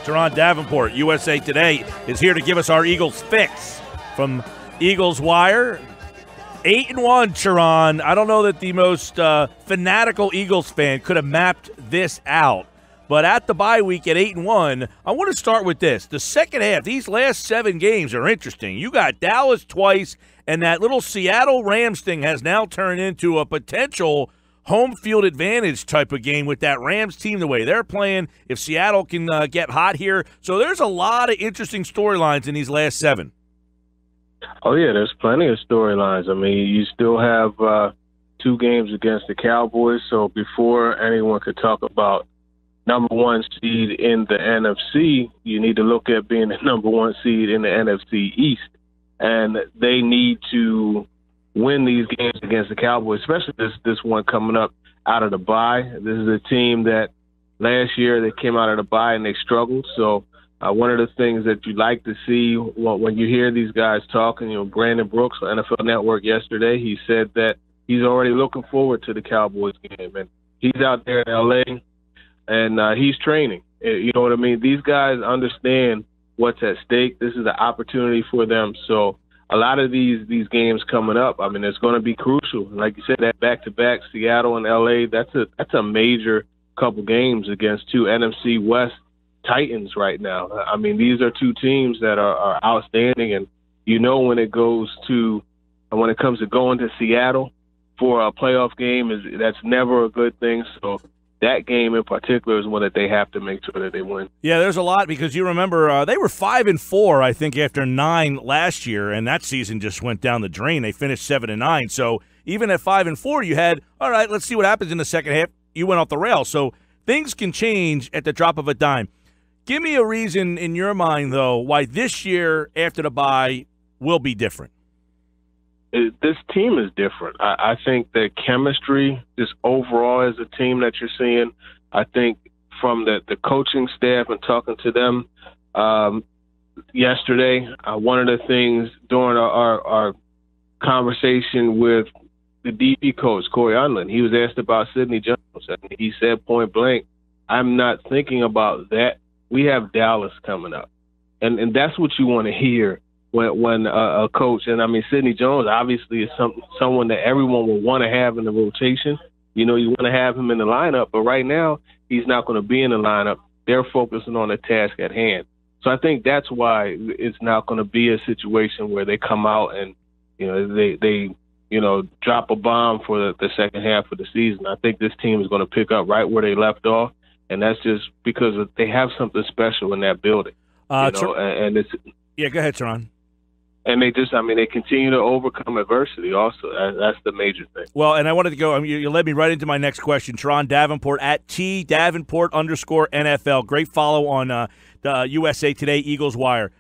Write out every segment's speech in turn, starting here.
Turron Davenport, USA Today, is here to give us our Eagles fix from Eagles Wire. 8-1, Turron. I don't know that the most fanatical Eagles fan could have mapped this out. But at the bye week at 8-1, I want to start with this. The second half, these last 7 games are interesting. You got Dallas twice, and that little Seattle Rams thing has now turned into a potential home field advantage type of game with that Rams team, the way they're playing, if Seattle can get hot here. So there's a lot of interesting storylines in these last 7. Oh, yeah, there's plenty of storylines. I mean, you still have 2 games against the Cowboys, so before anyone could talk about number 1 seed in the NFC, you need to look at being the number 1 seed in the NFC East. And they need to win these games against the Cowboys, especially this one coming up out of the bye. This is a team that last year they came out of the bye and they struggled. So one of the things that you like to see when you hear these guys talking, Brandon Brooks on NFL Network yesterday, he said that he's already looking forward to the Cowboys game. And he's out there in L.A. and he's training. You know what I mean? These guys understand what's at stake. This is an opportunity for them. So a lot of these games coming up, I mean, it's going to be crucial. Like you said, that back-to-back Seattle and L.A., that's a major couple games against 2 NFC West Titans right now. I mean, these are 2 teams that are outstanding, and when it comes to going to Seattle for a playoff game, that's never a good thing. So that game in particular is one that they have to make sure that they win. Yeah, there's a lot because you remember they were 5-4, I think, after 9 last year, and that season just went down the drain. They finished 7-9. So even at 5-4, you had, all right, let's see what happens in the second half. You went off the rails. So things can change at the drop of a dime. Give me a reason in your mind, though, why this year after the bye will be different. This team is different. I think the chemistry, just overall as a team that you're seeing, I think from the coaching staff and talking to them yesterday, one of the things during our conversation with the DP coach, Corey Unlin, he was asked about Sidney Jones, and he said point blank, I'm not thinking about that. We have Dallas coming up. And that's what you want to hear when a coach, and I mean, Sidney Jones obviously is someone that everyone will want to have in the rotation. You want to have him in the lineup, but right now he's not going to be in the lineup. They're focusing on the task at hand. So I think that's why it's not going to be a situation where they come out and, they drop a bomb for the second half of the season. I think this team is going to pick up right where they left off, and that's just because they have something special in that building. And it's – Yeah, go ahead, Turron. And they continue to overcome adversity also. That's the major thing. Well, and I wanted to go, you led me right into my next question. Turron Davenport at @Davenport_NFL. Great follow on the USA Today Eagles Wire.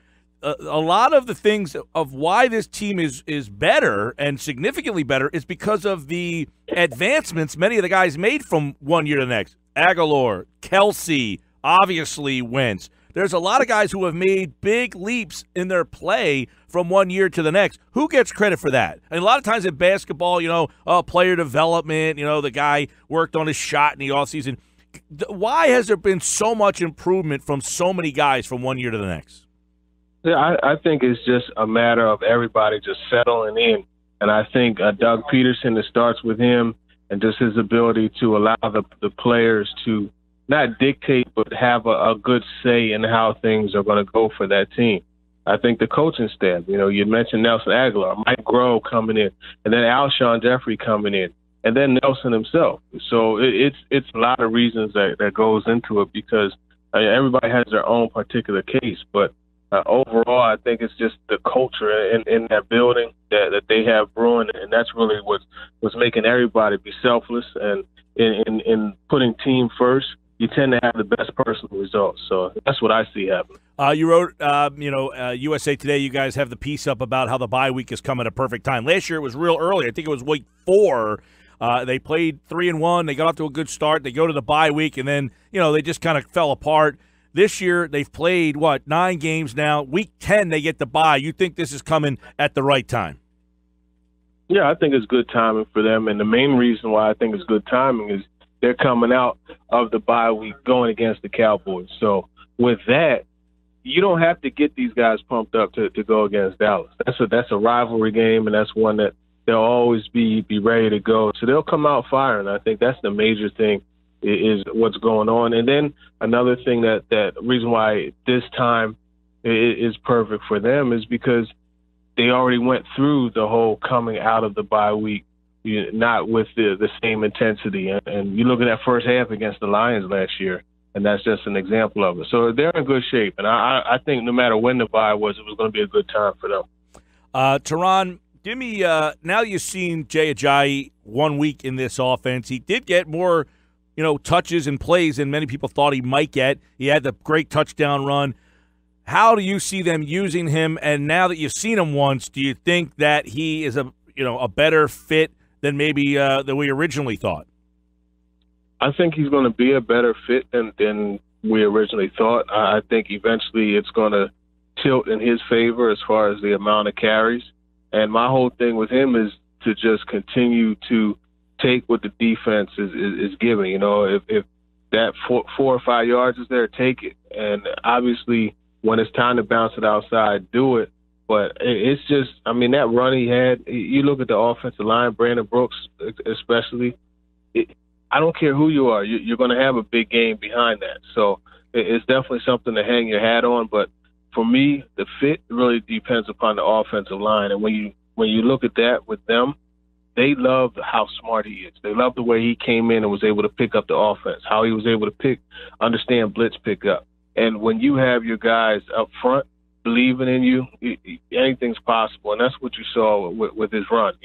A lot of the things of why this team is better and significantly better is because of the advancements many of the guys made from one year to the next. Aguilar, Kelsey, obviously Wentz. There's a lot of guys who have made big leaps in their play from one year to the next. Who gets credit for that? And a lot of times in basketball, player development, the guy worked on his shot in the offseason. Why has there been so much improvement from so many guys from one year to the next? Yeah, I think it's just a matter of everybody just settling in. And I think Doug Peterson, it starts with him and just his ability to allow the players to not dictate, but have a good say in how things are going to go for that team. I think the coaching staff, you mentioned Nelson Aguilar, Mike Grove coming in, and then Alshon Jeffrey coming in, and then Nelson himself. So it's a lot of reasons that goes into it because everybody has their own particular case. But overall, I think it's just the culture in that building that they have brewing, and that's really what's making everybody be selfless. And in putting team first, you tend to have the best personal results. So that's what I see happening. You wrote, USA Today, you guys have the piece up about how the bye week is coming at a perfect time. Last year it was real early. I think it was week 4. They played 3-1. They got off to a good start. They go to the bye week, and then, they just kind of fell apart. This year they've played, 9 games now. Week 10 they get the bye. You think this is coming at the right time? Yeah, I think it's good timing for them. And the main reason why I think it's good timing is they're coming out of the bye week going against the Cowboys. So with that, you don't have to get these guys pumped up to go against Dallas. That's a rivalry game, and that's one that they'll always be ready to go. So they'll come out firing. I think that's the major thing is what's going on. And then another thing that reason why this time is perfect for them is because they already went through the whole coming out of the bye week, not with the same intensity. And you look at that first half against the Lions last year, and that's just an example of it. So they're in good shape. And I think no matter when the bye was, it was going to be a good time for them. Turron, give me now you've seen Jay Ajayi 1 week in this offense. He did get more, touches and plays than many people thought he might get. He had the great touchdown run. How do you see them using him? And now that you've seen him once, do you think that he is a better fit than maybe than we originally thought? I think he's going to be a better fit than we originally thought. I think eventually it's going to tilt in his favor as far as the amount of carries. And my whole thing with him is to just continue to take what the defense is giving. If that 4 or 5 yards is there, take it. And obviously, when it's time to bounce it outside, do it. But it's just, that run he had, you look at the offensive line, Brandon Brooks especially, I don't care who you are, you're going to have a big game behind that. So it's definitely something to hang your hat on. But for me, the fit really depends upon the offensive line. And when you look at that with them, they love how smart he is. They love the way he came in and was able to pick up the offense, how he was able to understand blitz pickup. And when you have your guys up front believing in you, anything's possible. And that's what you saw with his run,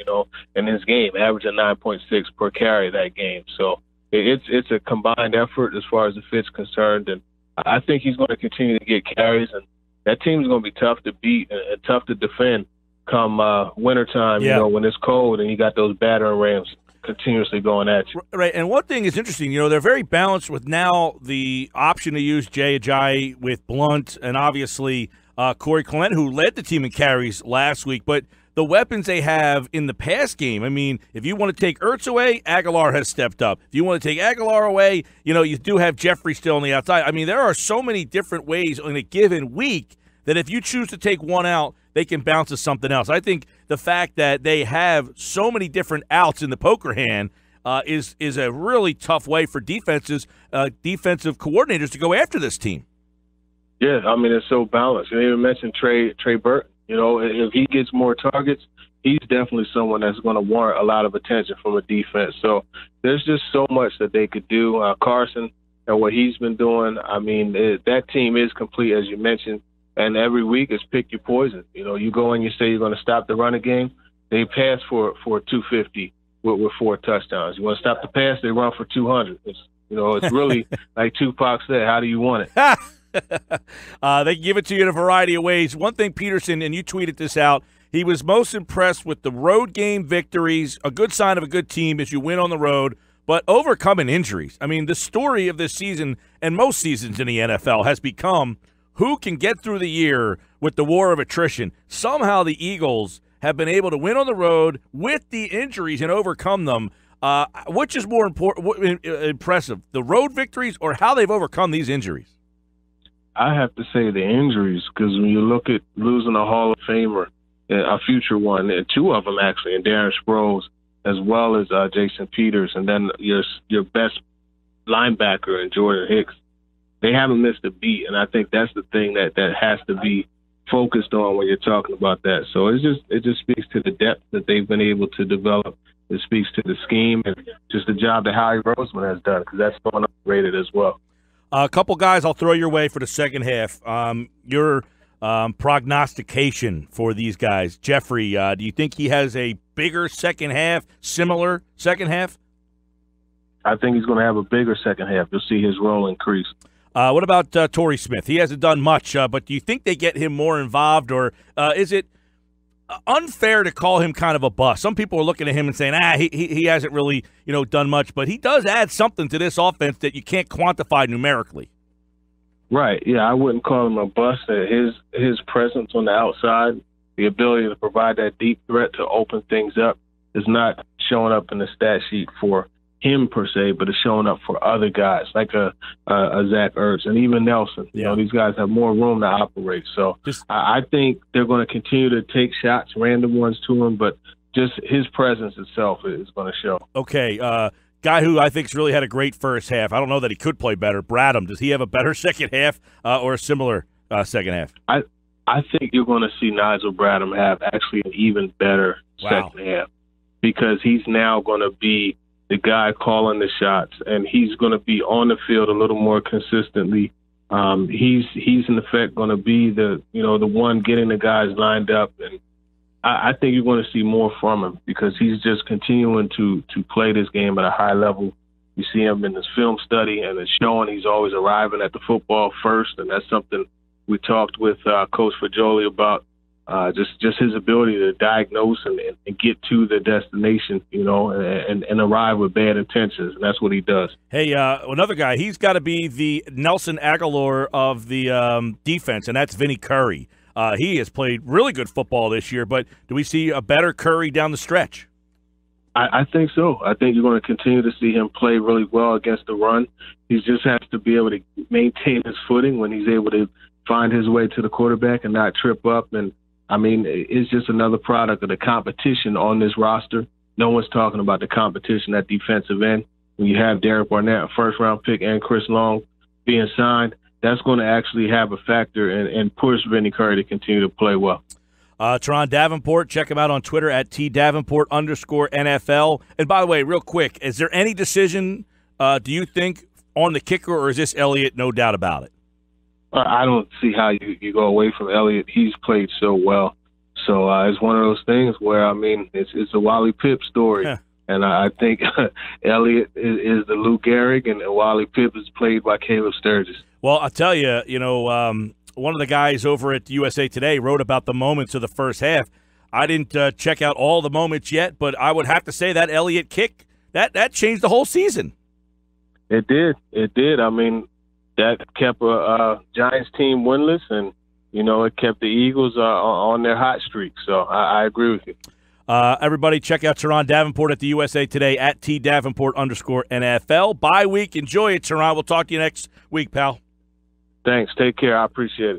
in his game, averaging 9.6 per carry that game. So it's a combined effort as far as the fit's concerned. And I think he's going to continue to get carries. And that team's going to be tough to beat and tough to defend come wintertime, when it's cold and you got those battering rams continuously going at you. Right, and one thing is interesting, they're very balanced with now the option to use Jay Ajayi with Blunt and obviously Corey Clement, who led the team in carries last week. But the weapons they have in the pass game, if you want to take Ertz away, Aguilar has stepped up. If you want to take Aguilar away, you do have Jeffrey still on the outside. There are so many different ways in a given week that if you choose to take one out, they can bounce to something else. I think the fact that they have so many different outs in the poker hand is a really tough way for defensive coordinators to go after this team. Yeah, it's so balanced. You even mentioned Trey Burton. If he gets more targets, he's definitely someone that's going to warrant a lot of attention from a defense. So there's just so much that they could do. Carson and what he's been doing, that team is complete, as you mentioned. And every week is pick your poison. You go and you say you're going to stop the running game. They pass for 250 with 4 touchdowns. You want to stop the pass, they run for 200. It's really like Tupac said, how do you want it? They can give it to you in a variety of ways. One thing, Peterson, and you tweeted this out, he was most impressed with the road game victories. A good sign of a good team is you win on the road, but overcoming injuries. The story of this season and most seasons in the NFL has become who can get through the year with the war of attrition. Somehow the Eagles have been able to win on the road with the injuries and overcome them. Which is more impressive, the road victories or how they've overcome these injuries? I have to say the injuries, because when you look at losing a Hall of Famer, a future one, and 2 of them actually, and Darren Sproles, as well as Jason Peters, and then your best linebacker in Jordan Hicks. They haven't missed a beat, and I think that's the thing that has to be focused on when you're talking about that. So it just speaks to the depth that they've been able to develop. It speaks to the scheme and just the job that Howie Roseman has done, because that's going underrated as well. A couple guys I'll throw your way for the second half. Your prognostication for these guys. Jeffrey, do you think he has a bigger second half, similar second half? I think he's going to have a bigger second half. You'll see his role increase. What about Torrey Smith? He hasn't done much, but do you think they get him more involved, or is it unfair to call him kind of a bust? Some people are looking at him and saying, he hasn't really done much, but he does add something to this offense that you can't quantify numerically. Right. Yeah, I wouldn't call him a bust. His presence on the outside, the ability to provide that deep threat to open things up, is not showing up in the stat sheet for him per se, but it's showing up for other guys like a Zach Ertz and even Nelson. You know, these guys have more room to operate. So I think they're going to continue to take shots, random ones to him, but just his presence itself is going to show. Okay, guy who I think's really had a great first half. I don't know that he could play better. Bradham, does he have a better second half or a similar second half? I think you're going to see Nigel Bradham have actually an even better second half because he's now going to be the guy calling the shots, and he's going to be on the field a little more consistently. He's in effect going to be the one getting the guys lined up, and I think you're going to see more from him because he's just continuing to play this game at a high level. You see him in his film study, and it's showing he's always arriving at the football first, and that's something we talked with Coach Fajoli about. Just his ability to diagnose and get to the destination, and arrive with bad intentions, and that's what he does. Hey, another guy, he's got to be the Nelson Aguilar of the defense, and that's Vinny Curry. He has played really good football this year, but do we see a better Curry down the stretch? I think so. I think you're going to continue to see him play really well against the run. He just has to be able to maintain his footing when he's able to find his way to the quarterback and not trip up. And I mean, it's just another product of the competition on this roster. No one's talking about the competition at defensive end. When you have Derek Barnett, a first-round pick, and Chris Long being signed, that's going to actually have a factor and push Vinny Curry to continue to play well. Turron Davenport, check him out on Twitter at @TDavenport_NFL. And by the way, real quick, is there any decision, do you think, on the kicker, or is this Elliott, no doubt about it? I don't see how you go away from Elliott. He's played so well. So it's one of those things where, I mean, it's a Wally Pipp story. Yeah. And I think Elliott is the Lou Gehrig, and Wally Pipp is played by Caleb Sturgis. Well, I'll tell you, one of the guys over at USA Today wrote about the moments of the first half. I didn't check out all the moments yet, but I would have to say that Elliott kick, that changed the whole season. It did. It did. I mean, that kept a Giants team winless, and, it kept the Eagles on their hot streak. So I agree with you. Everybody, check out Turron Davenport at the USA Today at @TDavenport_NFL. Bye week. Enjoy it, Turron. We'll talk to you next week, pal. Thanks. Take care. I appreciate it.